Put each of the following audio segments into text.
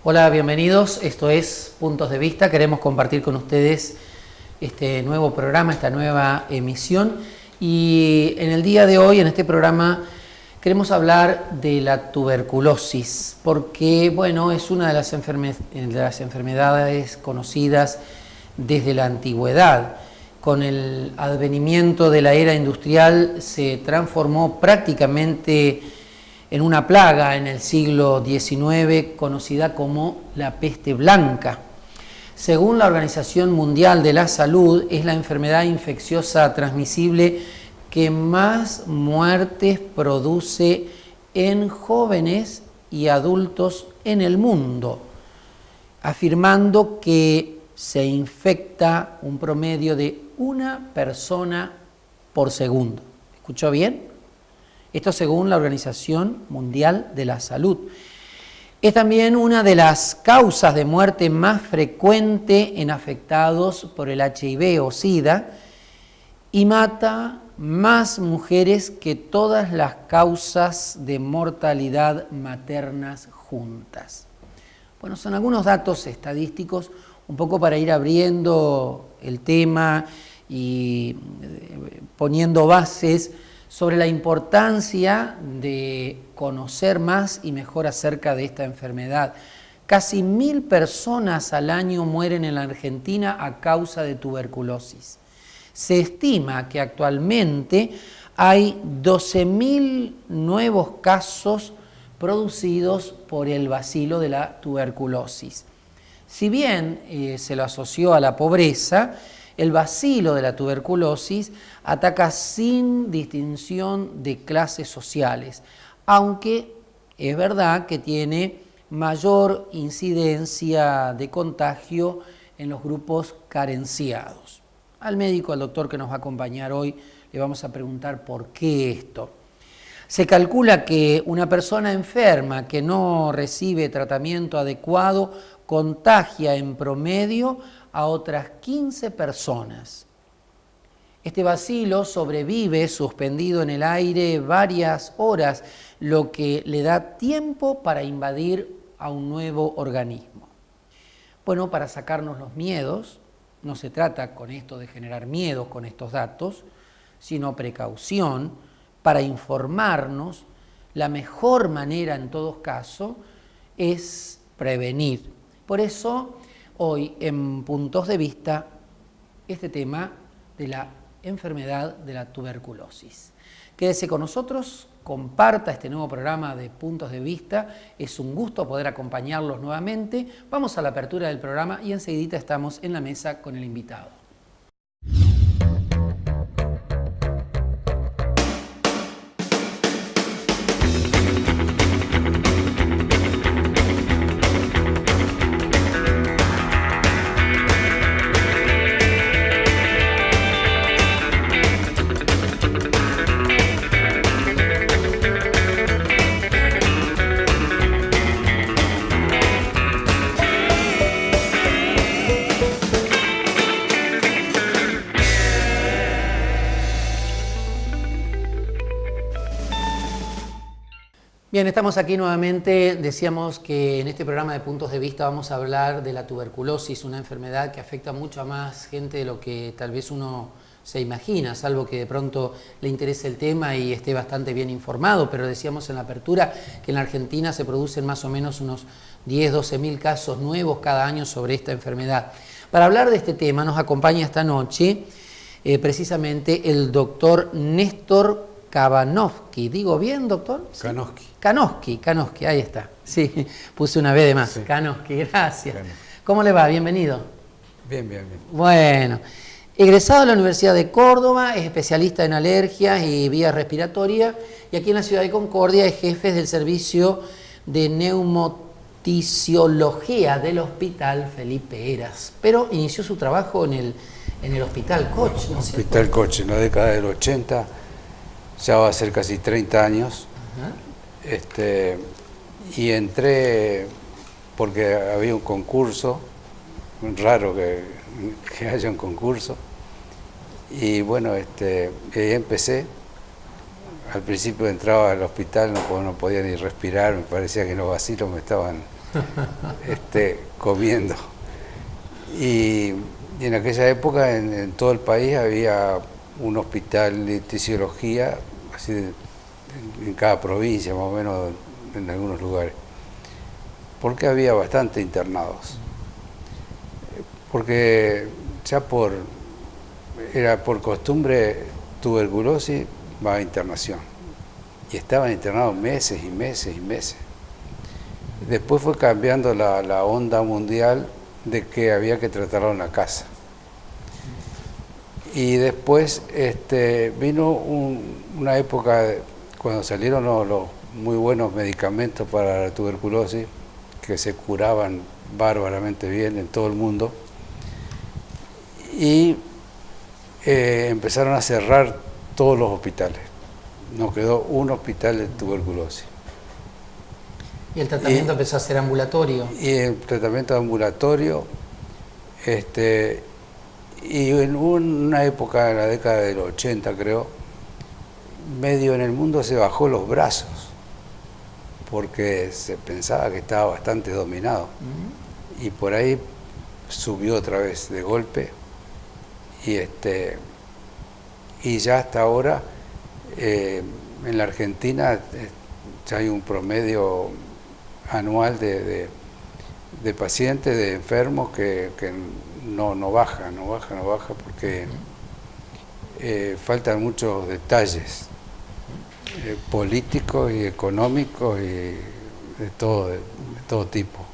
Hola, bienvenidos. Esto es Puntos de Vista. Queremos compartir con ustedes este nuevo programa, esta nueva emisión. Y en el día de hoy, en este programa, queremos hablar de la tuberculosis, porque, bueno, es una de las enfermedades conocidas desde la antigüedad. Con el advenimiento de la era industrial se transformó prácticamente en una plaga en el siglo XIX conocida como la peste blanca. Según la Organización Mundial de la Salud, es la enfermedad infecciosa transmisible que más muertes produce en jóvenes y adultos en el mundo, afirmando que se infecta un promedio de una persona por segundo. ¿Escuchó bien? Esto según la Organización Mundial de la Salud. Es también una de las causas de muerte más frecuente en afectados por el HIV o SIDA y mata más mujeres que todas las causas de mortalidad maternas juntas. Bueno, son algunos datos estadísticos, un poco para ir abriendo el tema y poniendo bases sobre la importancia de conocer más y mejor acerca de esta enfermedad. Casi 1000 personas al año mueren en la Argentina a causa de tuberculosis. Se estima que actualmente hay 12.000 nuevos casos producidos por el bacilo de la tuberculosis. Si bien se lo asoció a la pobreza, el bacilo de la tuberculosis ataca sin distinción de clases sociales, aunque es verdad que tiene mayor incidencia de contagio en los grupos carenciados. Al médico, al doctor que nos va a acompañar hoy, le vamos a preguntar por qué esto. Se calcula que una persona enferma que no recibe tratamiento adecuado contagia en promedio a otras 15 personas. Este bacilo sobrevive suspendido en el aire varias horas, lo que le da tiempo para invadir a un nuevo organismo. Bueno, para sacarnos los miedos, no se trata con esto de generar miedo con estos datos, sino precaución para informarnos. La mejor manera en todo caso es prevenir. Por eso, hoy en Puntos de Vista, este tema de la enfermedad de la tuberculosis. Quédese con nosotros, comparta este nuevo programa de Puntos de Vista. Es un gusto poder acompañarlos nuevamente. Vamos a la apertura del programa y enseguida estamos en la mesa con el invitado. Bien, estamos aquí nuevamente. Decíamos que en este programa de Puntos de Vista vamos a hablar de la tuberculosis, una enfermedad que afecta mucho a más gente de lo que tal vez uno se imagina, salvo que de pronto le interese el tema y esté bastante bien informado, pero decíamos en la apertura que en la Argentina se producen más o menos unos 10-12.000 casos nuevos cada año sobre esta enfermedad. Para hablar de este tema nos acompaña esta noche precisamente el doctor Néstor Kabanovsky. ¿Digo bien, doctor? Kanovsky, ahí está. Sí, puse una B de más. Sí. Kanovsky, gracias. ¿Cómo le va? Bienvenido. Bien. Bueno, egresado de la Universidad de Córdoba, es especialista en alergias y vías respiratorias, y aquí en la ciudad de Concordia es jefe del servicio de neumotisiología del Hospital Felipe Heras. Pero inició su trabajo en el Hospital Koch, ¿no es cierto? Hospital Koch, en la década del 80. Ya va a ser casi 30 años. Y entré porque había un concurso, raro que haya un concurso, y bueno, ahí empecé. Al principio entraba al hospital, no podía ni respirar, me parecía que los vacilos me estaban comiendo. Y en aquella época en todo el país había un hospital de tisiología, así en cada provincia, más o menos en algunos lugares, porque había bastante internados. Porque ya era por costumbre tuberculosis va a internación. Y estaban internados meses y meses y meses. Después fue cambiando la onda mundial de que había que tratarlo en la casa. Y después vino una época cuando salieron los muy buenos medicamentos para la tuberculosis, que se curaban bárbaramente bien en todo el mundo, y empezaron a cerrar todos los hospitales. Nos quedó un hospital de tuberculosis. Y el tratamiento empezó a ser ambulatorio. Y el tratamiento ambulatorio, y en una época, en la década del 80 creo, medio en el mundo se bajó los brazos, porque se pensaba que estaba bastante dominado. Y por ahí subió otra vez de golpe, y ya hasta ahora en la Argentina ya hay un promedio anual de pacientes, de enfermos que no baja porque faltan muchos detalles políticos y económicos y de todo tipo.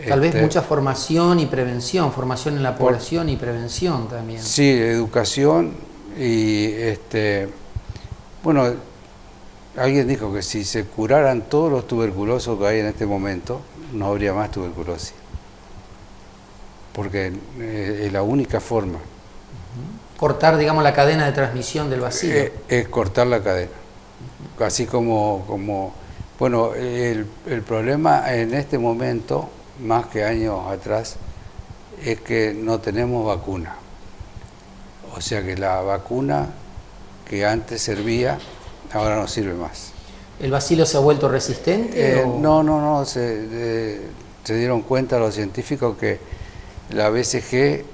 Tal vez mucha formación y prevención, formación en la población y prevención también. Sí, educación y bueno, alguien dijo que si se curaran todos los tuberculosos que hay en este momento, no habría más tuberculosis. Porque es la única forma. Cortar, digamos, la cadena de transmisión del bacilo. Es cortar la cadena. Así como bueno, el problema en este momento, más que años atrás, es que no tenemos vacuna. O sea que la vacuna que antes servía, ahora no sirve más. ¿El bacilo se ha vuelto resistente? No, se dieron cuenta los científicos que la BCG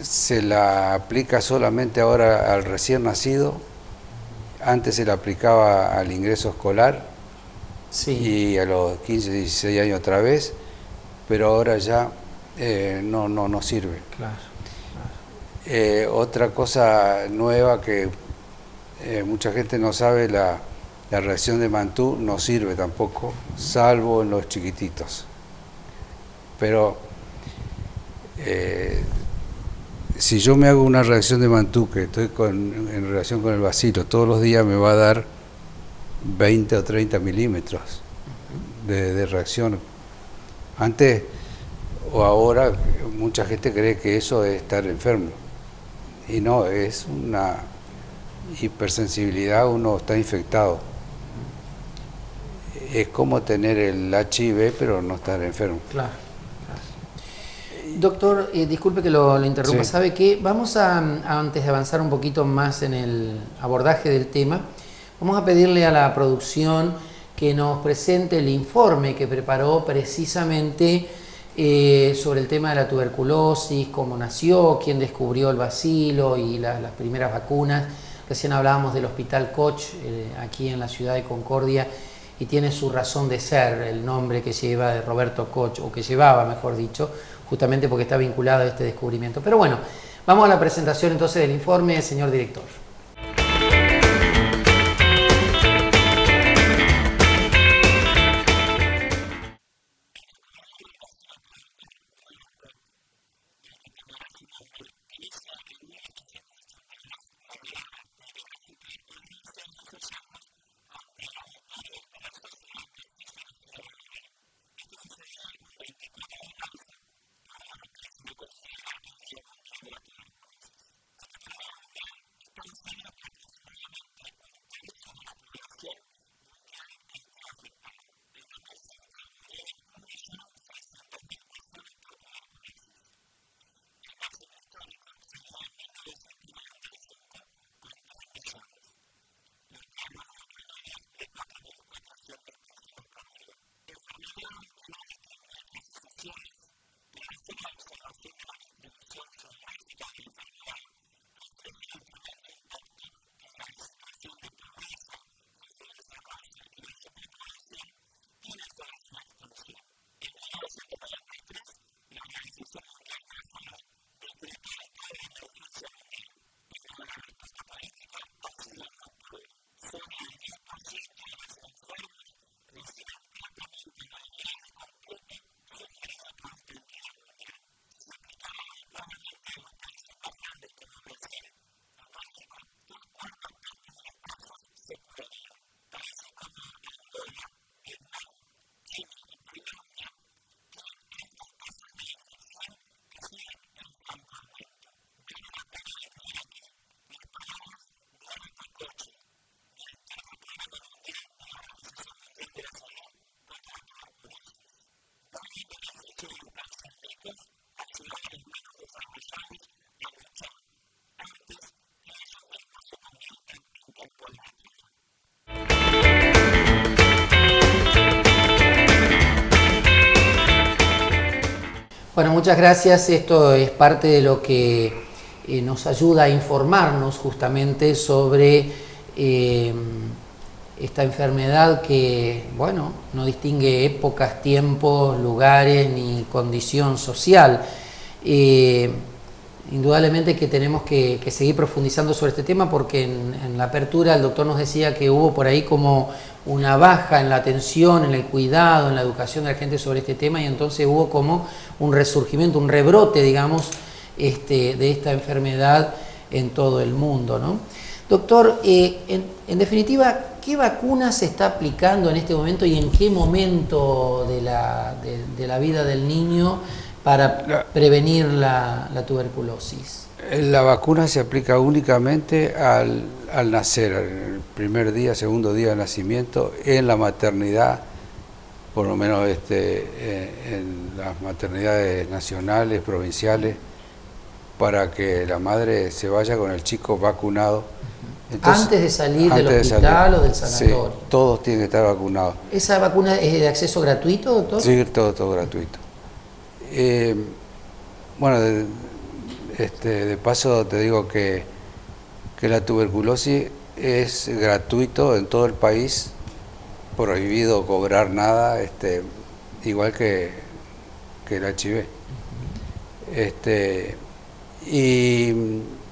se la aplica solamente ahora al recién nacido, antes se la aplicaba al ingreso escolar, sí, y a los 15, 16 años otra vez, pero ahora ya no sirve. Claro. Otra cosa nueva que mucha gente no sabe, la reacción de Mantoux no sirve tampoco, salvo en los chiquititos. Pero si yo me hago una reacción de Mantoux, que estoy en relación con el bacilo, todos los días me va a dar 20 o 30 milímetros de reacción. Antes o ahora mucha gente cree que eso es estar enfermo, y no, es una hipersensibilidad, uno está infectado. Es como tener el HIV pero no estar enfermo. Claro. Doctor, disculpe que lo interrumpa. Sí. ¿Sabe qué? Vamos antes de avanzar un poquito más en el abordaje del tema, vamos a pedirle a la producción que nos presente el informe que preparó precisamente sobre el tema de la tuberculosis, cómo nació, quién descubrió el bacilo y las primeras vacunas. Recién hablábamos del Hospital Koch, aquí en la ciudad de Concordia, y tiene su razón de ser el nombre que lleva de Roberto Koch, o que llevaba, mejor dicho, justamente porque está vinculado a este descubrimiento. Pero bueno, vamos a la presentación entonces del informe, señor director. Bueno, muchas gracias. Esto es parte de lo que nos ayuda a informarnos justamente sobre esta enfermedad que, bueno, no distingue épocas, tiempos, lugares ni condición social. Indudablemente que tenemos que seguir profundizando sobre este tema, porque en la apertura el doctor nos decía que hubo por ahí como una baja en la atención, en el cuidado, en la educación de la gente sobre este tema, y entonces hubo como un resurgimiento, un rebrote, digamos, de esta enfermedad en todo el mundo, ¿no? Doctor, en definitiva, ¿qué vacuna se está aplicando en este momento y en qué momento de la vida del niño para prevenir la tuberculosis? La vacuna se aplica únicamente al nacer, el primer día, segundo día de nacimiento, en la maternidad, por lo menos en las maternidades nacionales, provinciales, para que la madre se vaya con el chico vacunado. Entonces, antes de salir del hospital o del sanatorio. Sí, todos tienen que estar vacunados. ¿Esa vacuna es de acceso gratuito, doctor? Sí, todo gratuito. Bueno, de paso te digo que la tuberculosis es gratuito en todo el país, prohibido cobrar nada, igual que el HIV.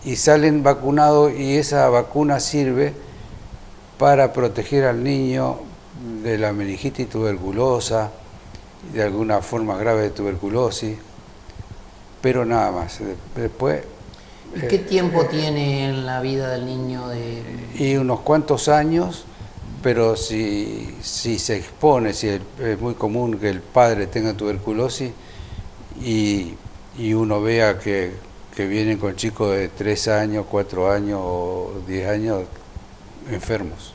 Y salen vacunados, y esa vacuna sirve para proteger al niño de la meningitis tuberculosa, de alguna forma grave de tuberculosis, pero nada más. Después, ¿y qué tiempo tiene en la vida del niño? Y unos cuantos años, pero si se expone, si es muy común que el padre tenga tuberculosis y uno vea que vienen con chicos de 3 años, 4 años o 10 años enfermos.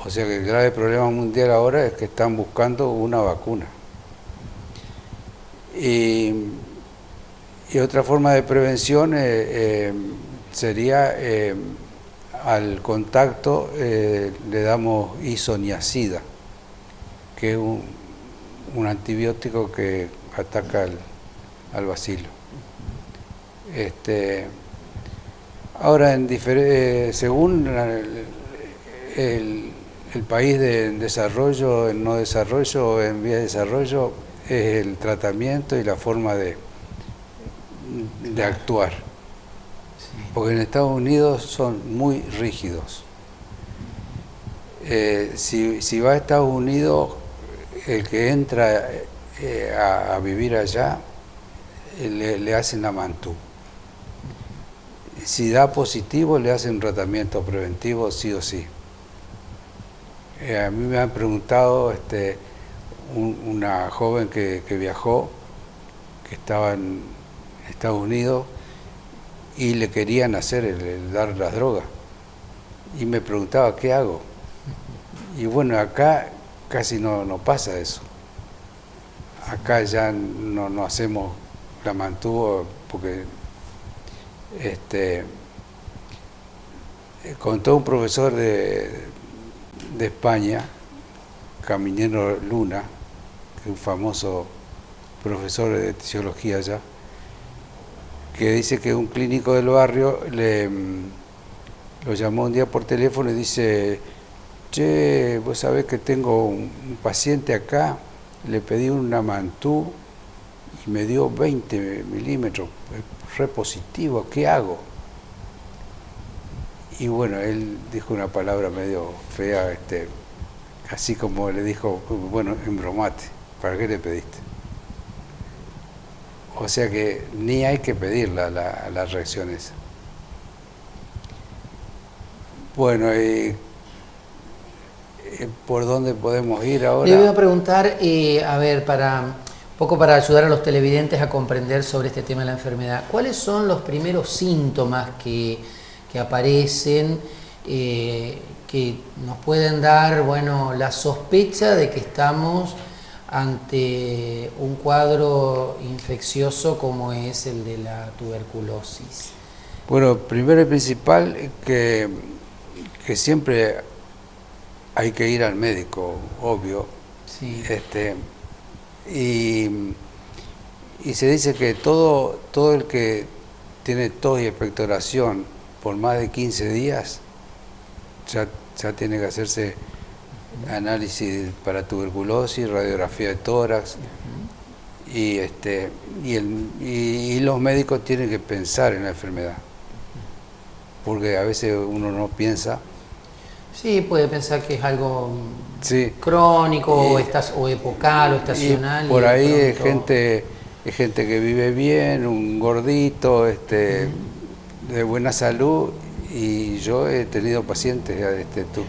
O sea que el grave problema mundial ahora es que están buscando una vacuna. Y otra forma de prevención sería al contacto le damos isoniazida, que es un antibiótico que ataca al bacilo. Ahora, según el país en desarrollo, en no desarrollo, en vía de desarrollo, es el tratamiento y la forma de actuar. Porque en Estados Unidos son muy rígidos. Si va a Estados Unidos, el que entra a vivir allá, le hacen la mantú. Si da positivo, le hacen un tratamiento preventivo sí o sí. A mí me han preguntado una joven que viajó, que estaba en Estados Unidos, y le querían hacer el dar las drogas. Y me preguntaba, ¿qué hago? Y bueno, acá casi no pasa eso. Acá ya no hacemos la mantú, porque contó un profesor de España, Caminero Luna, que es un famoso profesor de fisiología allá, que dice que un clínico del barrio lo llamó un día por teléfono y dice: che, vos sabés que tengo un paciente acá, le pedí una mantú y me dio 20 milímetros, re positivo, ¿qué hago? Y bueno, él dijo una palabra medio fea, así como le dijo, bueno, embromate, ¿para qué le pediste? O sea que ni hay que pedir la reacción esa. Bueno, ¿por dónde podemos ir ahora? Le voy a preguntar, a ver, un poco para ayudar a los televidentes a comprender sobre este tema de la enfermedad, ¿cuáles son los primeros síntomas que aparecen, que nos pueden dar, bueno, la sospecha de que estamos ante un cuadro infeccioso como es el de la tuberculosis? Bueno, primero y principal, que siempre hay que ir al médico, obvio. Sí. Y se dice que todo el que tiene tos y expectoración por más de 15 días, ya tiene que hacerse análisis para tuberculosis, radiografía de tórax, y los médicos tienen que pensar en la enfermedad, porque a veces uno no piensa. Sí, puede pensar que es algo Sí. crónico o epocal o estacional. Y por ahí pronto... es gente que vive bien, un gordito, de buena salud, y yo he tenido pacientes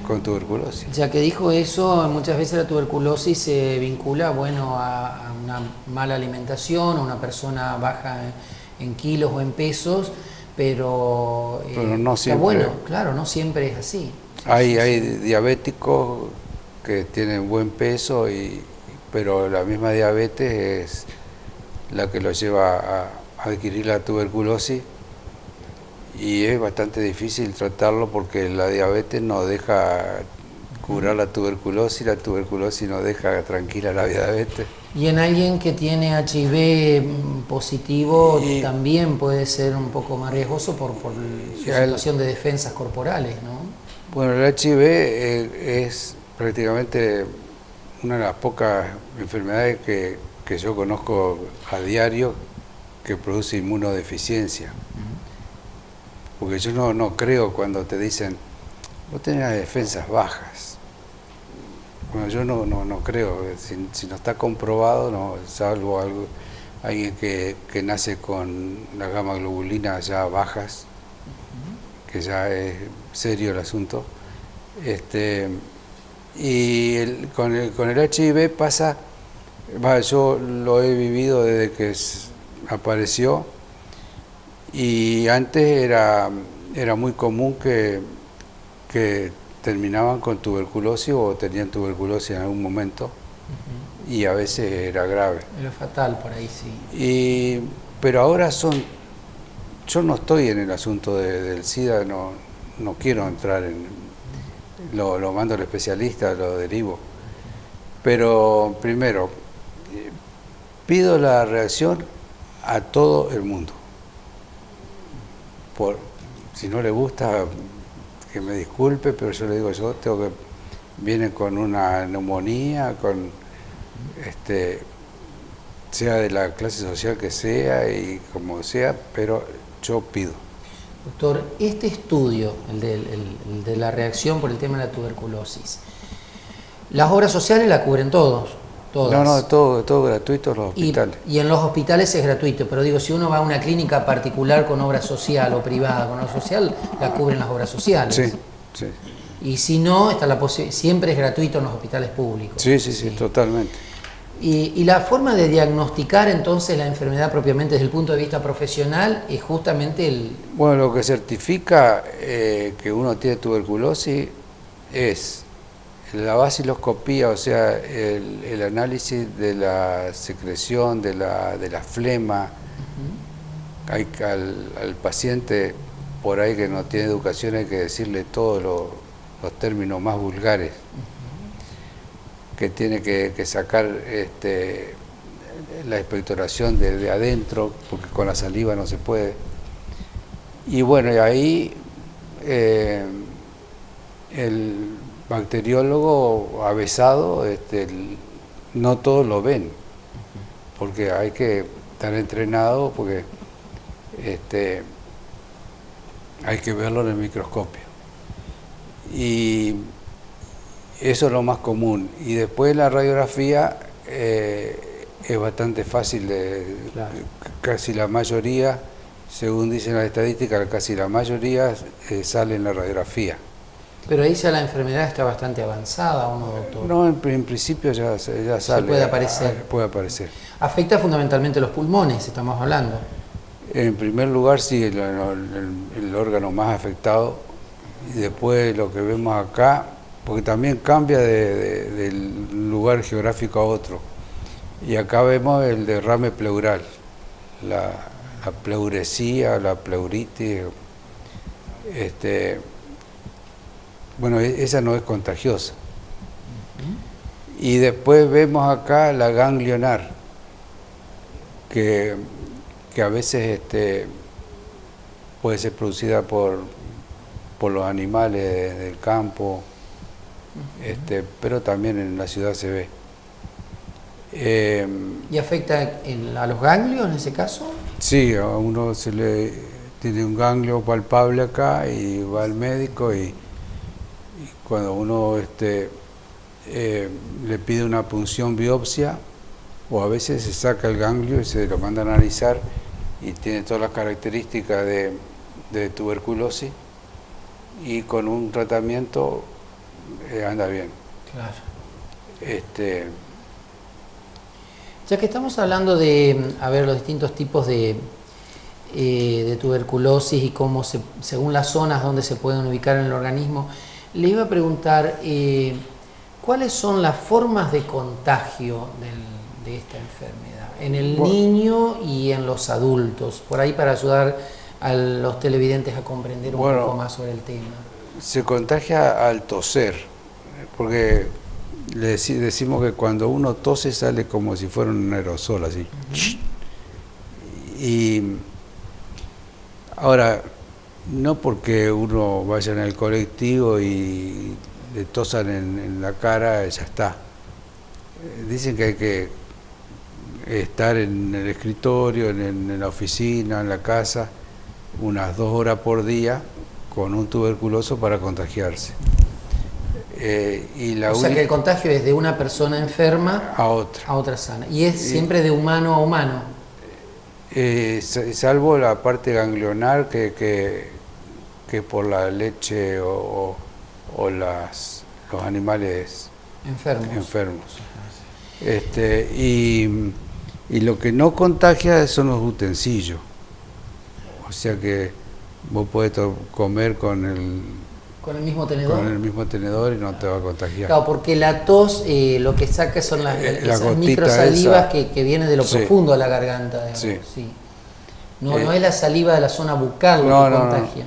con tuberculosis. Ya que dijo eso, muchas veces la tuberculosis se vincula, bueno, a una mala alimentación, a una persona baja en kilos o en pesos, pero no siempre. Bueno, claro, no siempre es así. Hay diabéticos que tienen buen peso, pero la misma diabetes es la que los lleva a adquirir la tuberculosis, y es bastante difícil tratarlo porque la diabetes no deja curar la tuberculosis no deja tranquila la diabetes. Y en alguien que tiene HIV positivo también puede ser un poco más riesgoso por su situación de defensas corporales, ¿no? Bueno, el HIV es prácticamente una de las pocas enfermedades que yo conozco a diario que produce inmunodeficiencia. Porque yo no creo cuando te dicen, vos tenés las defensas bajas. Bueno, yo no creo, si no está comprobado, no, salvo alguien que nace con la gamma globulina ya bajas, que ya es serio el asunto. Con el HIV pasa, yo lo he vivido desde que apareció, y antes era muy común que terminaban con tuberculosis o tenían tuberculosis en algún momento, y a veces era grave. Era fatal por ahí, sí. Pero ahora yo no estoy en el asunto del SIDA, no quiero entrar lo mando al especialista, lo derivo. Pero primero, pido la reacción a todo el mundo. Si no le gusta, que me disculpe, pero yo le digo, viene con una neumonía, sea de la clase social que sea y como sea, pero yo pido. Doctor, este estudio, el de la reacción por el tema de la tuberculosis, las obras sociales la cubren todos. Todas. No, todo gratuito en los hospitales. Y en los hospitales es gratuito, pero digo, si uno va a una clínica particular con obra social o privada con obra social, la cubren las obras sociales. Sí. Y si no, está siempre es gratuito en los hospitales públicos. Sí, totalmente. Y la forma de diagnosticar entonces la enfermedad propiamente desde el punto de vista profesional es justamente Bueno, lo que certifica que uno tiene tuberculosis es la vaciloscopía, o sea, el análisis de la secreción, de la flema. Hay al paciente por ahí que no tiene educación hay que decirle todos los términos más vulgares, que tiene que sacar la expectoración de adentro, porque con la saliva no se puede. Y bueno, y ahí el bacteriólogo avesado, no todos lo ven, porque hay que estar entrenado, porque hay que verlo en el microscopio. Y eso es lo más común. Y después la radiografía es bastante fácil, claro. Casi la mayoría, según dicen las estadísticas, casi la mayoría sale en la radiografía. Pero ahí ya la enfermedad está bastante avanzada, ¿o no, doctor? No, en principio ya sale. Se puede aparecer. Puede aparecer. Afecta fundamentalmente los pulmones, estamos hablando. En primer lugar, sí, el órgano más afectado, y después lo que vemos acá, porque también cambia del lugar geográfico a otro. Y acá vemos el derrame pleural, la pleuresía, la pleuritis. Bueno, esa no es contagiosa. Y después vemos acá la ganglionar. que, que a veces puede ser producida por los animales del campo, pero también en la ciudad se ve. ¿Y afecta a los ganglios en ese caso? Sí, a uno tiene un ganglio palpable acá y va al médico y cuando uno le pide una punción biopsia, o a veces se saca el ganglio y se lo manda a analizar y tiene todas las características de tuberculosis, y con un tratamiento anda bien. Claro. Ya que estamos hablando de, los distintos tipos de tuberculosis y cómo según las zonas donde se pueden ubicar en el organismo, le iba a preguntar ¿cuáles son las formas de contagio de esta enfermedad en el niño y en los adultos? Por ahí, para ayudar a los televidentes a comprender un poco más sobre el tema. Se contagia al toser, porque decimos que cuando uno tose sale como si fuera un aerosol, así. Y ahora, no porque uno vaya en el colectivo y le tosan en la cara, ya está. Dicen que hay que estar en el escritorio, en la oficina, en la casa, unas 2 horas por día con un tuberculoso para contagiarse. O sea que el contagio es de una persona enferma a otra sana. Y es siempre de humano a humano. Salvo la parte ganglionar que por la leche o los animales enfermos. Y lo que no contagia son los utensilios. O sea que vos podés comer con el mismo tenedor. Con el mismo tenedor y no te va a contagiar. Claro, porque la tos lo que saca son esas microsalivas que vienen de lo profundo de la garganta. Sí. No es la saliva de la zona bucal lo que contagia.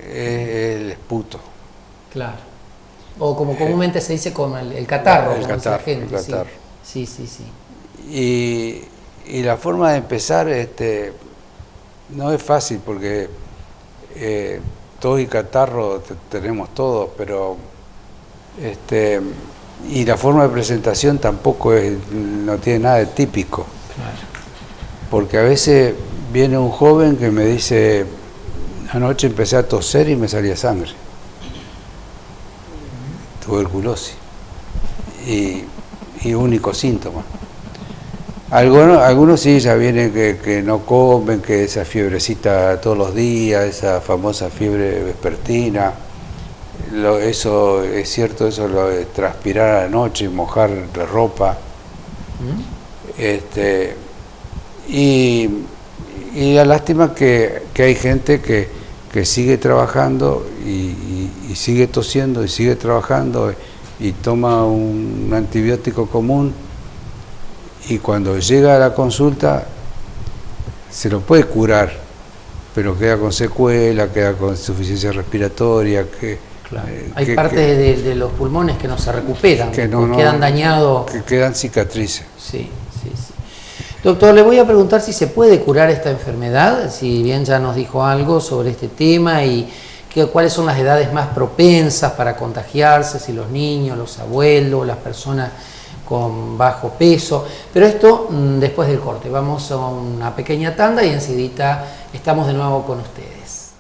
Es el esputo. Claro. O como comúnmente se dice como el catarro. El catarro. Sí. Y la forma de empezar no es fácil porque tos y catarro tenemos todos, pero y la forma de presentación tampoco no tiene nada de típico. Claro. Porque a veces viene un joven que me dice, anoche empecé a toser y me salía sangre. Tuberculosis. Y único síntoma. Algunos sí ya vienen que no comen, que esa fiebrecita todos los días, esa famosa fiebre vespertina, eso es cierto, eso lo de transpirar a la noche, mojar la ropa. Y la lástima que hay gente que sigue trabajando y sigue tosiendo y sigue trabajando y toma un antibiótico común. Y cuando llega a la consulta se lo puede curar, pero queda con secuela, queda con insuficiencia respiratoria. Claro. Hay partes de los pulmones que no se recuperan, que quedan dañados. Que quedan cicatrices. Sí. Doctor, le voy a preguntar si se puede curar esta enfermedad, si bien ya nos dijo algo sobre este tema y cuáles son las edades más propensas para contagiarse, si los niños, los abuelos, las personas con bajo peso, pero esto después del corte. Vamos a una pequeña tanda y enseguida estamos de nuevo con ustedes.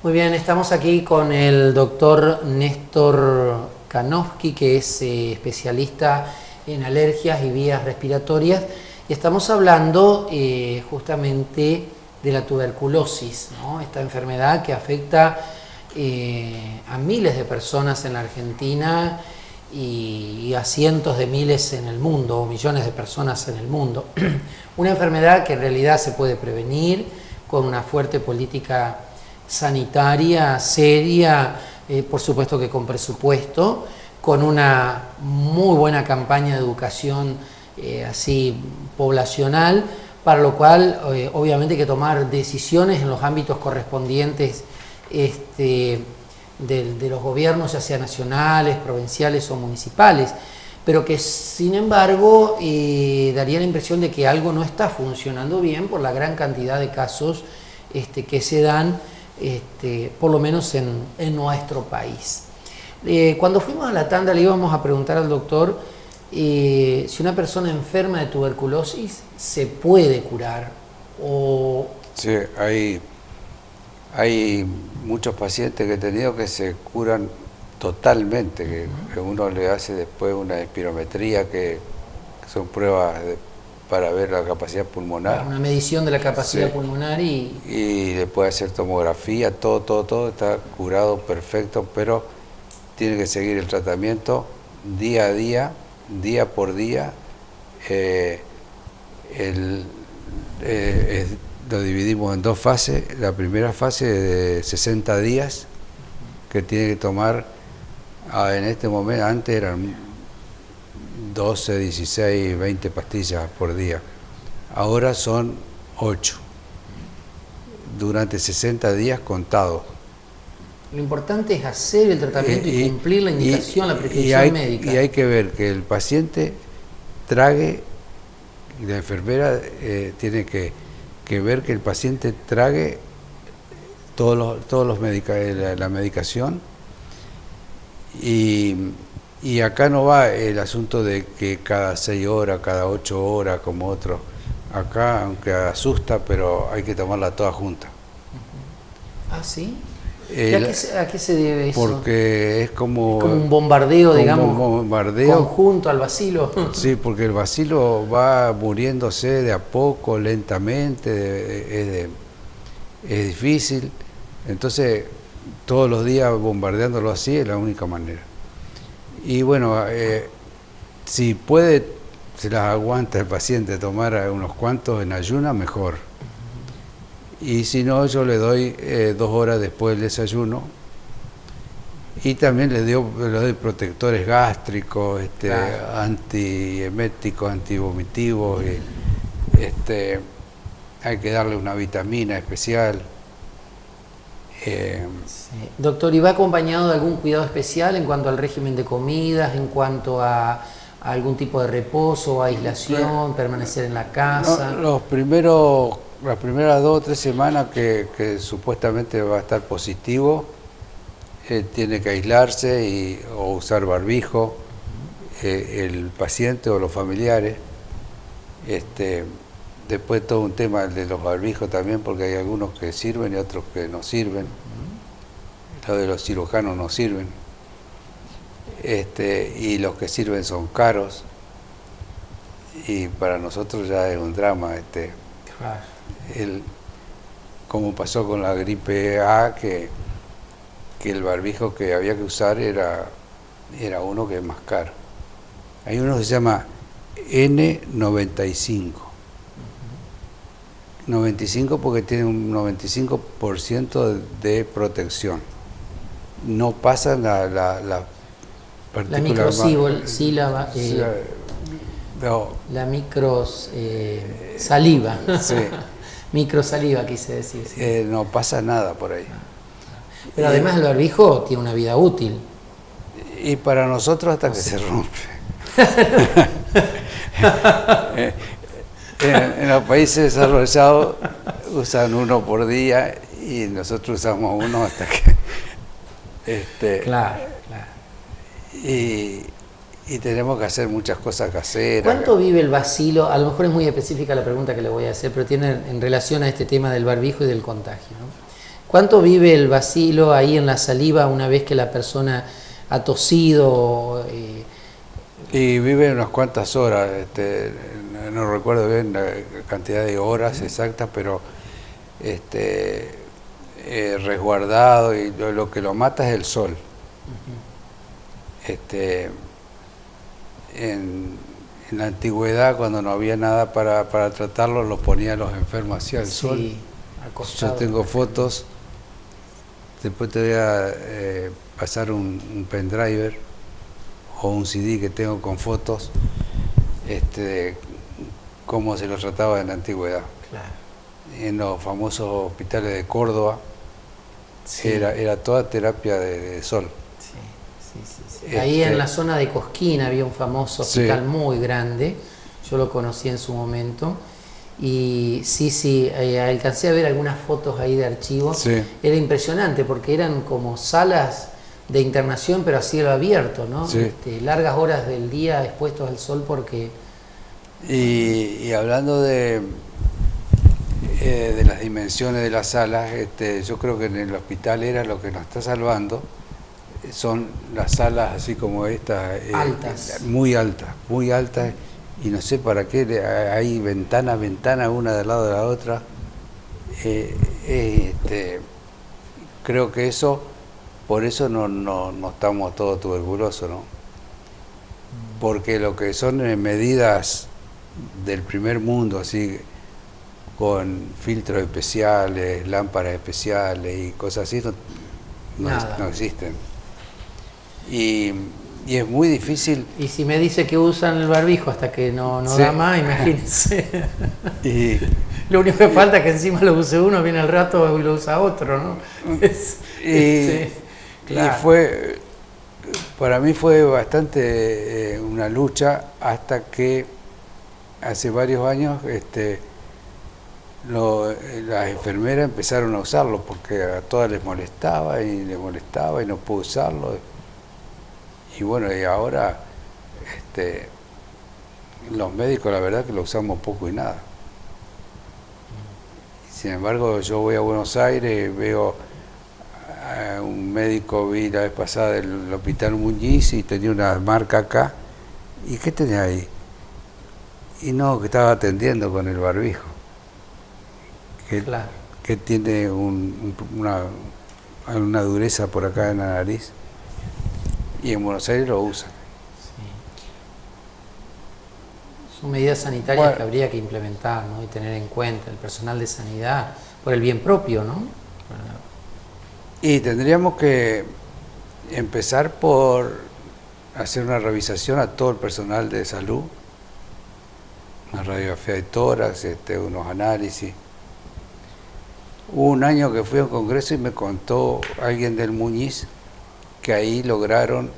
Muy bien, estamos aquí con el doctor Néstor Kanofsky, que es especialista en alergias y vías respiratorias, y estamos hablando justamente de la tuberculosis, ¿no? Esta enfermedad que afecta a miles de personas en la Argentina y a cientos de miles en el mundo, o millones de personas en el mundo. Una enfermedad que en realidad se puede prevenir con una fuerte política sanitaria, seria, por supuesto que con presupuesto, con una muy buena campaña de educación así poblacional, para lo cual obviamente hay que tomar decisiones en los ámbitos correspondientes de los gobiernos, ya sea nacionales, provinciales o municipales, pero que sin embargo daría la impresión de que algo no está funcionando bien por la gran cantidad de casos que se dan, por lo menos en nuestro país. Cuando fuimos a la tanda le íbamos a preguntar al doctor si una persona enferma de tuberculosis se puede curar o... Sí, hay muchos pacientes que he tenido que se curan totalmente, que uno le hace después una espirometría, que son pruebas para ver la capacidad pulmonar. Una medición de la capacidad pulmonar y le puede hacer tomografía, todo está curado perfecto, pero tiene que seguir el tratamiento día a día, día por día. Lo dividimos en dos fases. La primera fase de 60 días, que tiene que tomar, en este momento, antes eran 12, 16, 20 pastillas por día. Ahora son 8, durante 60 días contados. Lo importante es hacer el tratamiento y cumplir la indicación, la prescripción médica. Y hay que ver que el paciente trague, y la enfermera tiene que ver que el paciente trague la medicación, y acá no va el asunto de que cada 6 horas, cada 8 horas, como otros. Acá, aunque asusta, pero hay que tomarla toda junta. ¿Ah, sí? ¿A qué se debe eso? Porque es como un bombardeo, digamos, un bombardeo conjunto al bacilo. Sí, porque el bacilo va muriéndose de a poco, lentamente, es difícil. Entonces, todos los días bombardeándolo así es la única manera. Y bueno, si puede, se las aguanta el paciente tomar unos cuantos en ayuna, mejor. Y si no, yo le doy 2 horas después del desayuno, y también le doy protectores gástricos, claro, antieméticos, antivomitivos, hay que darle una vitamina especial. Sí. Doctor, ¿y va acompañado de algún cuidado especial en cuanto al régimen de comidas, en cuanto a algún tipo de reposo, aislación, permanecer en la casa? No, las primeras 2 o 3 semanas que supuestamente va a estar positivo, tiene que aislarse o usar barbijo, el paciente o los familiares. Después todo un tema de los barbijos también, porque hay algunos que sirven y otros que no sirven. Los de los cirujanos no sirven. Y los que sirven son caros. Y para nosotros ya es un drama. Como pasó con la gripe A, que el barbijo que había que usar era uno que es más caro. Hay uno que se llama N95. 95 porque tiene un 95% de protección. No pasa la partícula microsílaba, la microsaliva. Sí. Microsaliva quise decir. Sí. No pasa nada por ahí. Pero además el barbijo tiene una vida útil. Y para nosotros hasta que se rompe. En los países desarrollados usan uno por día y nosotros usamos uno hasta que... Claro. Y tenemos que hacer muchas cosas caseras. ¿Cuánto vive el bacilo? A lo mejor es muy específica la pregunta que le voy a hacer, pero tiene en relación a este tema del barbijo y del contagio, ¿no? ¿Cuánto vive el bacilo ahí en la saliva una vez que la persona ha tosido? Y vive unas cuantas horas, no recuerdo bien la cantidad de horas exactas, pero resguardado, y lo que lo mata es el sol. En la antigüedad, cuando no había nada para tratarlo, los ponían los enfermos hacia el sol. Yo tengo fotos, después te voy a pasar un pendriver o un CD que tengo con fotos de cómo se los trataba en la antigüedad. Claro. En los famosos hospitales de Córdoba, sí, era toda terapia de sol. Sí. Ahí en la zona de Cosquín había un famoso hospital, sí, muy grande, yo lo conocí en su momento, y alcancé a ver algunas fotos ahí de archivos. Sí. Era impresionante porque eran como salas de internación pero a cielo abierto, ¿no? Sí. Largas horas del día expuestos al sol porque... Y hablando de las dimensiones de las salas, yo creo que en el hospital era lo que nos está salvando, son las salas así como estas, altas, muy altas, y no sé para qué, hay ventana una del lado de la otra. Creo que por eso no estamos todos tuberculosos, ¿no? Porque lo que son medidas del primer mundo, así, con filtros especiales, lámparas especiales y cosas así, no existen. Y es muy difícil. Y si me dice que usan el barbijo hasta que no sí, da más, imagínense. Y lo único que falta es que encima lo use uno, viene al rato y lo usa otro, ¿no? Claro. Para mí fue bastante una lucha hasta que hace varios años las enfermeras empezaron a usarlo porque a todas les molestaba y no pude usarlo. Y bueno, y ahora los médicos la verdad que lo usamos poco y nada. Sin embargo, yo voy a Buenos Aires, veo a un médico, vi la vez pasada del Hospital Muñiz y tenía una marca acá. ¿Y qué tenía ahí? Y no, que estaba atendiendo con el barbijo. Claro. Que tiene una dureza por acá en la nariz. Y en Buenos Aires lo usan. Sí. Son medidas sanitarias que habría que implementar, ¿no? Y tener en cuenta el personal de sanidad por el bien propio, ¿no? Y tendríamos que empezar por hacer una revisación a todo el personal de salud, una radiografía de tórax, unos análisis. Hubo un año que fui a un congreso y me contó alguien del Muñiz que ahí lograron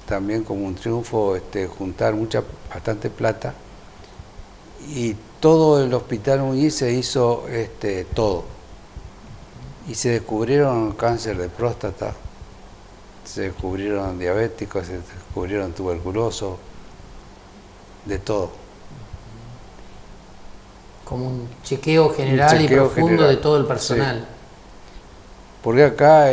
también como un triunfo juntar bastante plata, y todo el Hospital Muñiz se hizo todo, y se descubrieron cáncer de próstata, se descubrieron diabéticos, se descubrieron tuberculosos, de todo. Como un chequeo general y profundo de todo el personal. Sí. Porque acá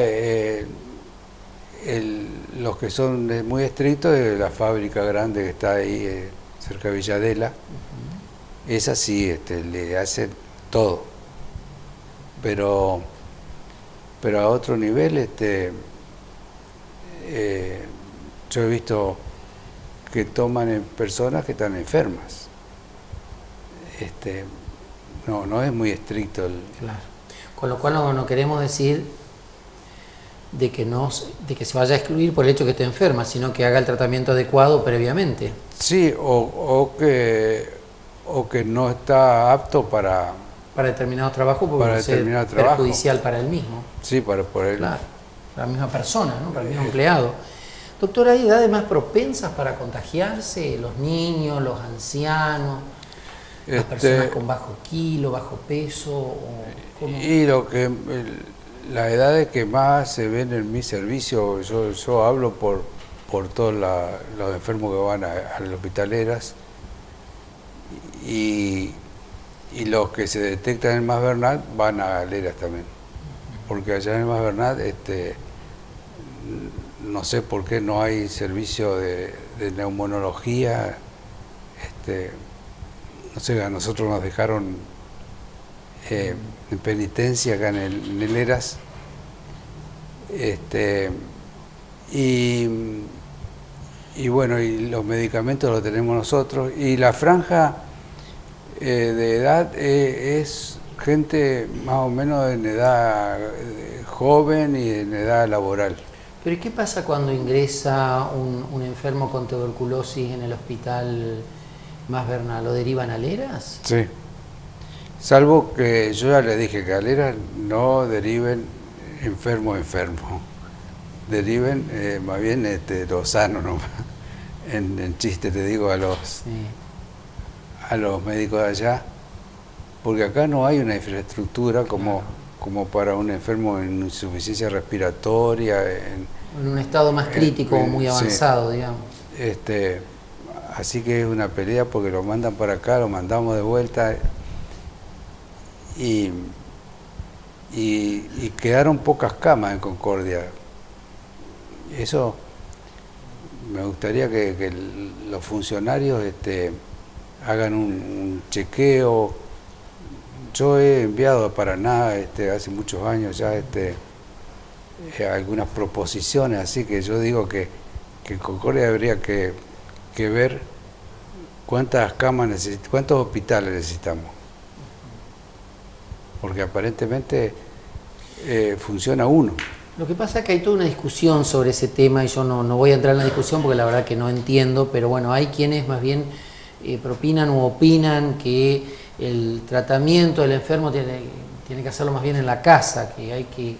los que son muy estrictos es la fábrica grande que está ahí cerca de Villadela. Esa sí, le hacen todo. Pero a otro nivel, yo he visto que toman en personas que están enfermas. No es muy estricto Claro. Con lo cual no queremos decir de que se vaya a excluir por el hecho que esté enferma, sino que haga el tratamiento adecuado previamente. Sí, o que no está apto para determinados trabajos, porque puede ser perjudicial para él mismo. Sí, por él. Claro, para la misma persona, ¿no? Para el mismo empleado. Doctor, ¿hay edades más propensas para contagiarse? ¿Los niños, los ancianos, las personas con bajo kilo, bajo peso? Y las edades que más se ven en mi servicio, yo hablo por todos los enfermos que van a las hospitaleras, y los que se detectan en Mas Bernat van a galeras también. porque allá en el Mas Bernat, no sé por qué no hay servicio de neumonología, no sé, a nosotros nos dejaron en penitencia acá en el Heras, y bueno, y los medicamentos los tenemos nosotros, y la franja de edad es gente más o menos en edad joven y en edad laboral. Pero ¿y qué pasa cuando ingresa un enfermo con tuberculosis en el hospital Mas Bernat? ¿Lo derivan a Heras? Sí. Salvo que yo ya le dije que a Heras no deriven enfermo. Deriven más bien los sanos nomás. En chiste te digo a los médicos de allá, porque acá no hay una infraestructura como para un enfermo en insuficiencia respiratoria. En un estado más crítico o muy avanzado, sí, digamos. Así que es una pelea porque lo mandan para acá, lo mandamos de vuelta y quedaron pocas camas en Concordia. Eso me gustaría que los funcionarios hagan un chequeo. Yo he enviado a Paraná hace muchos años ya algunas proposiciones, así que yo digo que en Concordia habría que ver cuántas camas necesitamos, cuántos hospitales necesitamos, porque aparentemente funciona uno. Lo que pasa es que hay toda una discusión sobre ese tema y yo no voy a entrar en la discusión porque la verdad que no entiendo, pero bueno, hay quienes más bien propinan u opinan que el tratamiento del enfermo tiene que hacerlo más bien en la casa, que hay que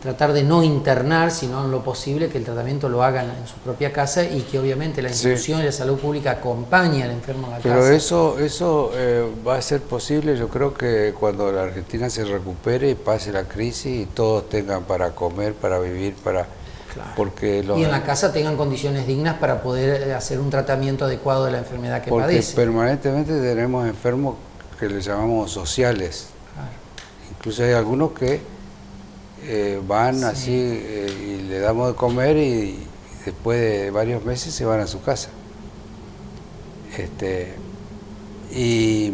tratar de no internar, sino en lo posible que el tratamiento lo hagan en su propia casa y que obviamente la institución y la salud pública acompañe al enfermo en la casa. Pero eso va a ser posible, yo creo que cuando la Argentina se recupere y pase la crisis y todos tengan para comer, para vivir, claro. Porque y en la casa tengan condiciones dignas para poder hacer un tratamiento adecuado de la enfermedad que padece. Porque permanentemente tenemos enfermos que les llamamos sociales. Claro. Incluso hay algunos que van así y le damos de comer y después de varios meses se van a su casa. Y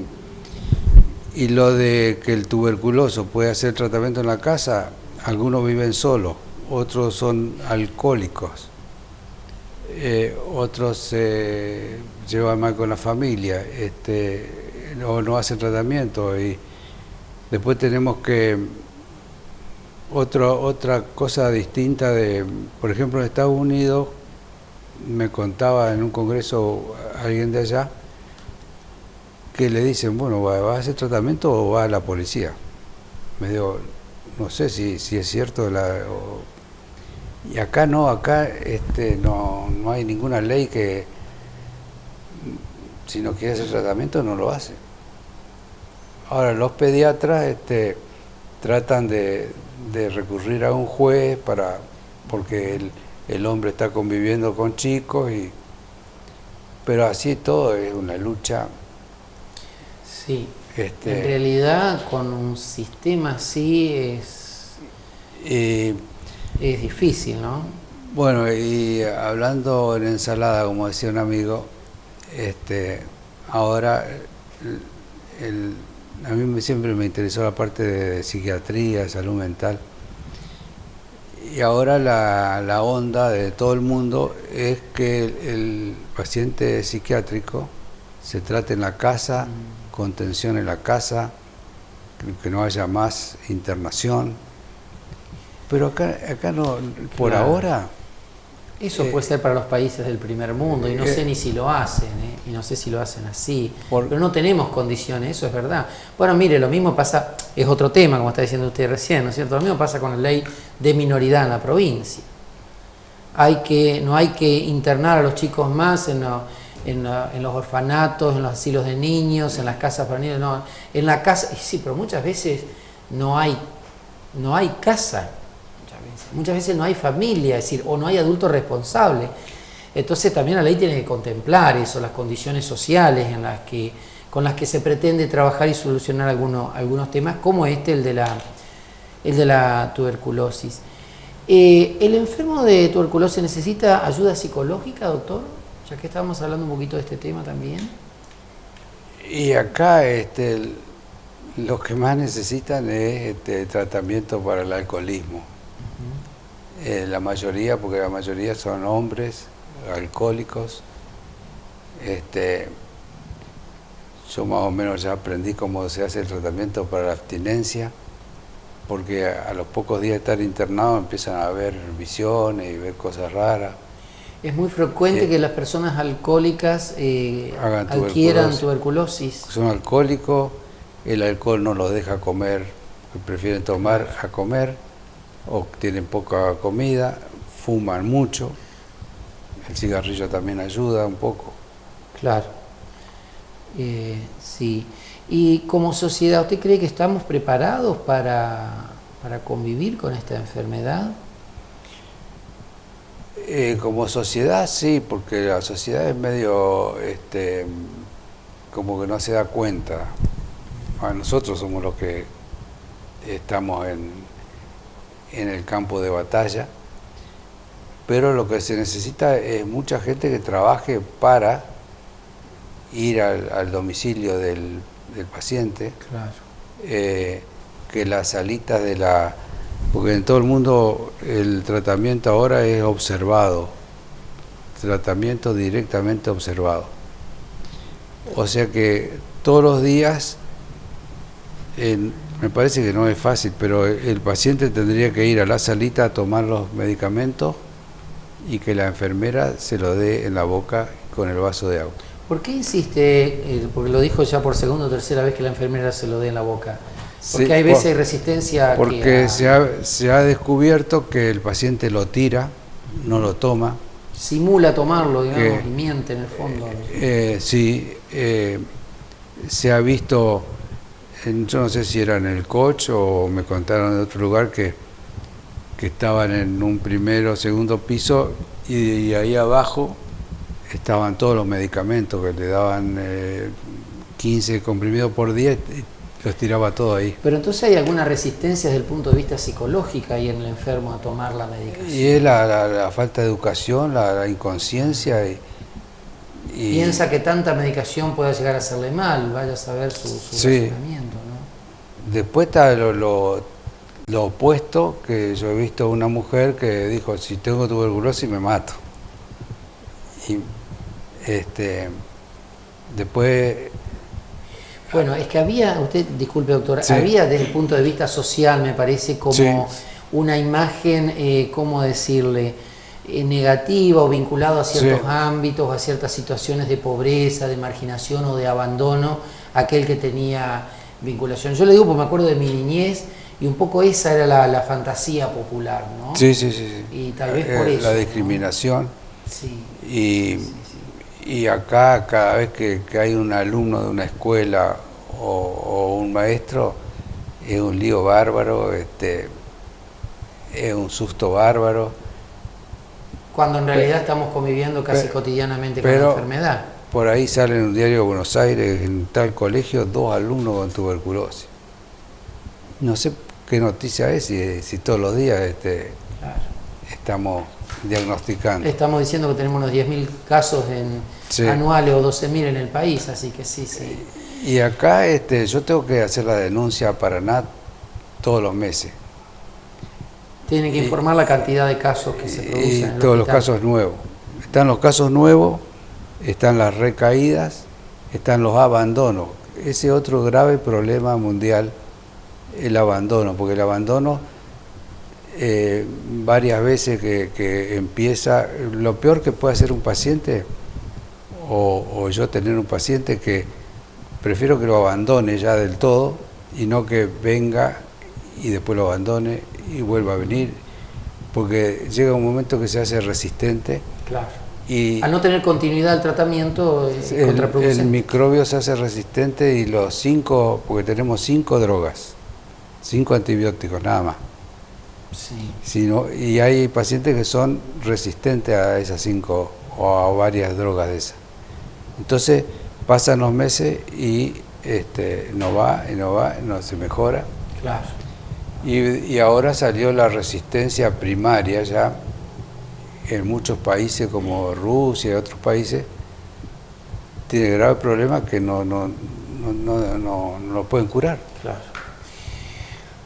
lo de que el tuberculoso puede hacer tratamiento en la casa, algunos viven solos, otros son alcohólicos, otros se llevan mal con la familia, no hacen tratamiento, y después tenemos que otra cosa distinta por ejemplo, en Estados Unidos, me contaba en un congreso alguien de allá, que le dicen, bueno, ¿vas a hacer tratamiento o va a la policía? Me digo, no sé si es cierto, y acá no hay ninguna ley que si no quiere hacer tratamiento no lo hace. Ahora, los pediatras tratan de recurrir a un juez porque el hombre está conviviendo con chicos, pero así todo es una lucha. Sí, en realidad con un sistema así es difícil, ¿no? Bueno, y hablando en ensalada, como decía un amigo, ahora a mí siempre me interesó la parte de psiquiatría, salud mental, y ahora la onda de todo el mundo es que el paciente psiquiátrico se trate en la casa, contención en la casa, que no haya más internación, pero acá no, por claro. Ahora... Eso puede ser para los países del primer mundo, y no sé ni si lo hacen, y no sé si lo hacen así, pero no tenemos condiciones, eso es verdad. Bueno, mire, lo mismo pasa, es otro tema, como está diciendo usted recién, ¿no es cierto? Lo mismo pasa con la ley de minoridad en la provincia. No hay que internar a los chicos más en los orfanatos, en los asilos de niños, en las casas para niños, no, en la casa, sí, pero muchas veces no hay casa. Muchas veces no hay familia, es decir, o no hay adulto responsable. Entonces también la ley tiene que contemplar eso, las condiciones sociales con las que se pretende trabajar y solucionar algunos temas, como el de el de la tuberculosis. ¿El enfermo de tuberculosis necesita ayuda psicológica, doctor? Ya que estábamos hablando un poquito de este tema también. Y acá lo que más necesitan es tratamiento para el alcoholismo. La mayoría, porque la mayoría son hombres alcohólicos. Yo más o menos ya aprendí cómo se hace el tratamiento para la abstinencia, porque a los pocos días de estar internado empiezan a ver visiones y ver cosas raras. Es muy frecuente que las personas alcohólicas adquieran tuberculosis. Son alcohólicos, el alcohol no los deja comer, prefieren tomar a comer, o tienen poca comida, fuman mucho, el cigarrillo también ayuda un poco. Claro, sí. Y como sociedad, ¿usted cree que estamos preparados para convivir con esta enfermedad? Como sociedad sí, porque la sociedad es medio, como que no se da cuenta. Nosotros somos los que estamos en el campo de batalla, pero lo que se necesita es mucha gente que trabaje para ir al domicilio del paciente. Claro. Que las salitas porque en todo el mundo el tratamiento ahora es observado, tratamiento directamente observado. O sea que todos los días, me parece que no es fácil, pero el paciente tendría que ir a la salita a tomar los medicamentos y que la enfermera se lo dé en la boca con el vaso de agua. ¿Por qué insiste, porque lo dijo ya por segunda o tercera vez, que la enfermera se lo dé en la boca? Porque sí, hay veces resistencia. Porque se ha descubierto que el paciente lo tira, no lo toma. Simula tomarlo, digamos, y miente en el fondo. Sí, se ha visto, yo no sé si era en el coach o me contaron de otro lugar que estaban en un primero o segundo piso y ahí abajo estaban todos los medicamentos que le daban 15 comprimidos por día y los tiraba todo ahí. Pero entonces hay alguna resistencia desde el punto de vista psicológico ahí en el enfermo a tomar la medicación. Y es la falta de educación, la inconsciencia y piensa que tanta medicación puede llegar a hacerle mal, vaya a saber su razonamiento, ¿no? Después está lo opuesto, que yo he visto una mujer que dijo, si tengo tuberculosis me mato. Y después... Bueno, es que había, usted, disculpe doctor, sí, había desde el punto de vista social, me parece, como sí, una imagen, ¿cómo decirle?, negativa o vinculado a ciertos sí, ámbitos, a ciertas situaciones de pobreza, de marginación o de abandono, aquel que tenía vinculación. Yo le digo porque me acuerdo de mi niñez y un poco esa era la fantasía popular, ¿no? Sí, sí, sí. Y tal vez por eso. La discriminación. ¿No? Sí. Y acá cada vez que hay un alumno de una escuela o un maestro, es un lío bárbaro, es un susto bárbaro. Cuando en realidad estamos conviviendo casi cotidianamente con la enfermedad. Por ahí sale en un diario de Buenos Aires, en tal colegio, 2 alumnos con tuberculosis. No sé qué noticia es, si todos los días claro, estamos diagnosticando. Estamos diciendo que tenemos unos 10.000 casos sí, anuales o 12.000 en el país, así que sí, sí. Y acá yo tengo que hacer la denuncia a Paraná todos los meses. Tienen que informar la cantidad de casos que se producen en el todos hospital. Los casos nuevos. Están los casos nuevos, están las recaídas, están los abandonos. Ese otro grave problema mundial, el abandono, porque el abandono varias veces que empieza, lo peor que puede hacer un paciente, o yo tener un paciente, que prefiero que lo abandone ya del todo y no que venga y después lo abandone y vuelva a venir, porque llega un momento que se hace resistente. Claro. Y al no tener continuidad del tratamiento es contraproducente. El microbio se hace resistente y los 5, porque tenemos 5 drogas, 5 antibióticos nada más. Sí. Y hay pacientes que son resistentes a esas 5 o a varias drogas de esas. Entonces pasan los meses y no se mejora. Claro. Y ahora salió la resistencia primaria ya en muchos países como Rusia y otros países. Tiene graves problemas que no lo pueden curar. Claro.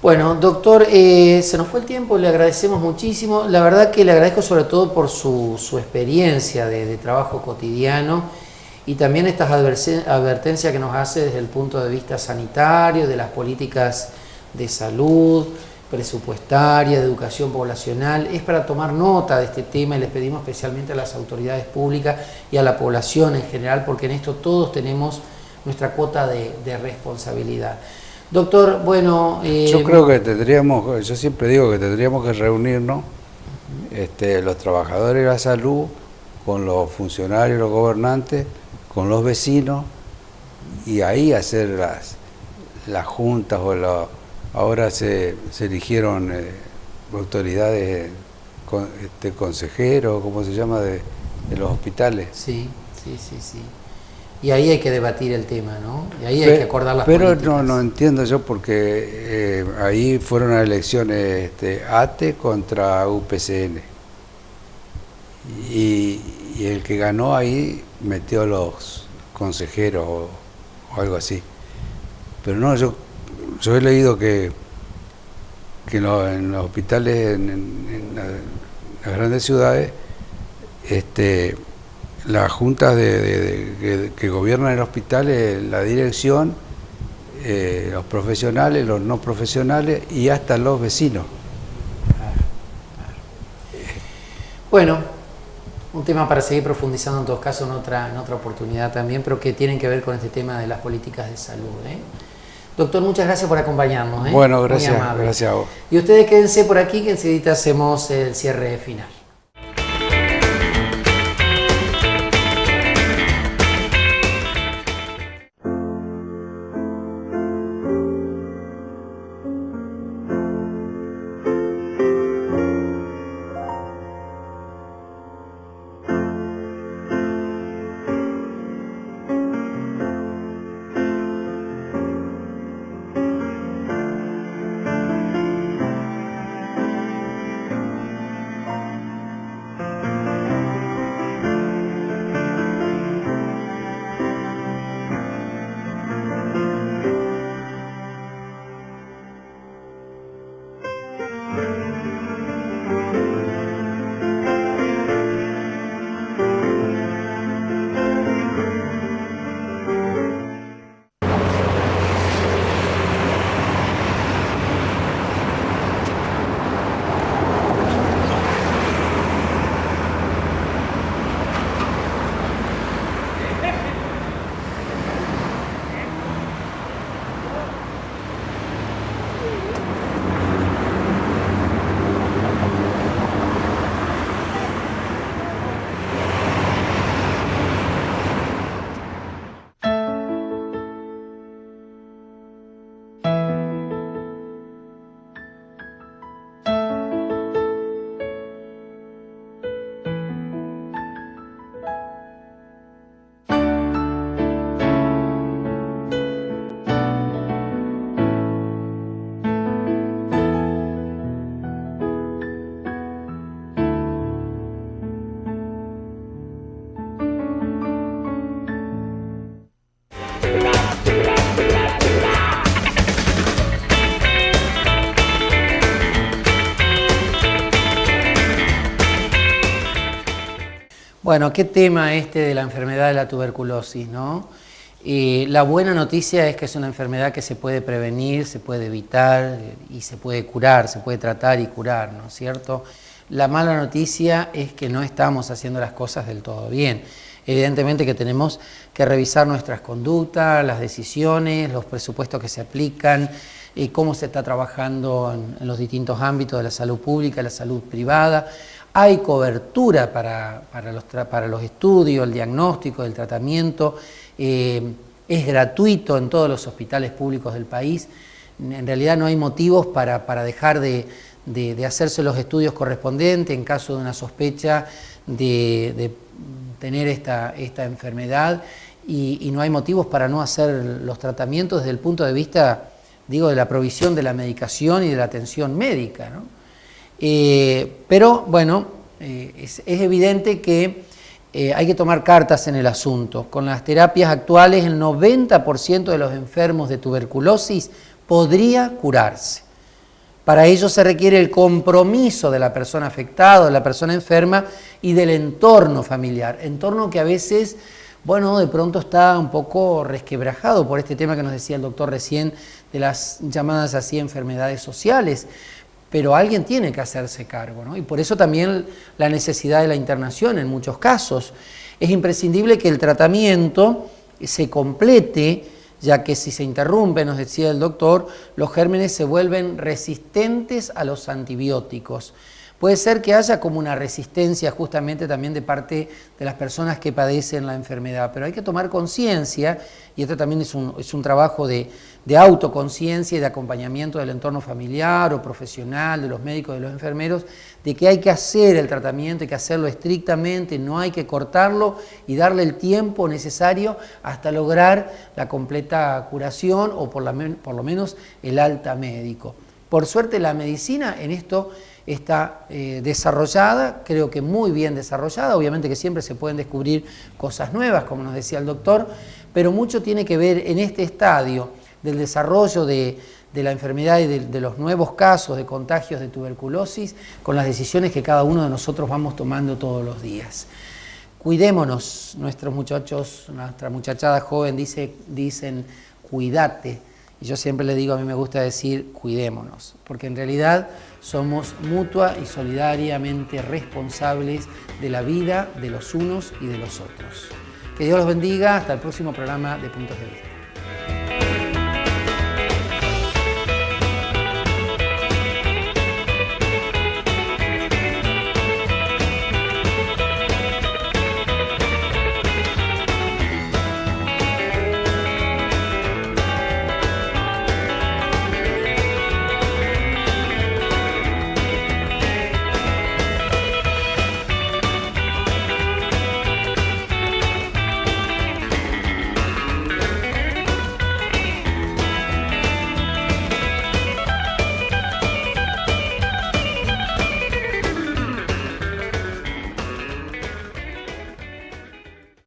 Bueno, doctor, se nos fue el tiempo, le agradecemos muchísimo. La verdad que le agradezco sobre todo por su experiencia de trabajo cotidiano y también estas advertencias que nos hace desde el punto de vista sanitario, de las políticas de salud, presupuestaria, de educación poblacional. Es para tomar nota de este tema y les pedimos especialmente a las autoridades públicas y a la población en general, porque en esto todos tenemos nuestra cuota de responsabilidad. Doctor, bueno... yo creo que yo siempre digo que tendríamos que reunirnos los trabajadores de la salud con los funcionarios, los gobernantes, con los vecinos, y ahí hacer las juntas ahora se eligieron autoridades, consejeros, ¿cómo se llama?, de los hospitales. Sí. Y ahí hay que debatir el tema, ¿no? Y ahí hay que acordar las políticas. Pero no entiendo yo porque ahí fueron las elecciones ATE contra UPCN. Y el que ganó ahí metió a los consejeros o algo así. Pero no, yo he leído que en los hospitales en las grandes ciudades, las juntas que gobiernan el hospital, la dirección, los profesionales, los no profesionales y hasta los vecinos. Bueno, un tema para seguir profundizando en todos casos en otra oportunidad también, pero que tienen que ver con este tema de las políticas de salud. Doctor, muchas gracias por acompañarnos. Bueno, gracias a vos. Y ustedes quédense por aquí que enseguida hacemos el cierre final. Bueno, qué tema de la enfermedad de la tuberculosis, ¿no? La buena noticia es que es una enfermedad que se puede prevenir, se puede evitar y se puede curar, se puede tratar y curar, ¿no es cierto? La mala noticia es que no estamos haciendo las cosas del todo bien. Evidentemente que tenemos que revisar nuestras conductas, las decisiones, los presupuestos que se aplican, cómo se está trabajando en los distintos ámbitos de la salud pública, la salud privada. Hay cobertura para los estudios, el diagnóstico, el tratamiento, es gratuito en todos los hospitales públicos del país. En realidad no hay motivos para dejar de hacerse los estudios correspondientes en caso de una sospecha de tener esta enfermedad y no hay motivos para no hacer los tratamientos desde el punto de vista digo, de la provisión de la medicación y de la atención médica, ¿no? Pero bueno, es evidente que hay que tomar cartas en el asunto. Con las terapias actuales, el 90% de los enfermos de tuberculosis podría curarse. Para ello se requiere el compromiso de la persona afectada, de la persona enferma y del entorno familiar. Entorno que a veces, bueno, de pronto está un poco resquebrajado por este tema que nos decía el doctor recién de las llamadas así enfermedades sociales. Pero alguien tiene que hacerse cargo, ¿no? Y por eso también la necesidad de la internación en muchos casos. Es imprescindible que el tratamiento se complete, ya que si se interrumpe, nos decía el doctor, los gérmenes se vuelven resistentes a los antibióticos. Puede ser que haya como una resistencia justamente también de parte de las personas que padecen la enfermedad, pero hay que tomar conciencia, y esto también es un trabajo de autoconciencia y de acompañamiento del entorno familiar o profesional, de los médicos, de los enfermeros, de que hay que hacer el tratamiento, hay que hacerlo estrictamente, no hay que cortarlo y darle el tiempo necesario hasta lograr la completa curación o por lo menos el alta médico. Por suerte la medicina en esto está desarrollada, creo que muy bien desarrollada, obviamente que siempre se pueden descubrir cosas nuevas, como nos decía el doctor, pero mucho tiene que ver en este estadio del desarrollo de la enfermedad y de los nuevos casos de contagios de tuberculosis con las decisiones que cada uno de nosotros vamos tomando todos los días. Cuidémonos, nuestros muchachos, nuestra muchachada joven dicen cuídate. Y yo siempre le digo, a mí me gusta decir, cuidémonos, porque en realidad somos mutua y solidariamente responsables de la vida de los unos y de los otros. Que Dios los bendiga, hasta el próximo programa de Puntos de Vista.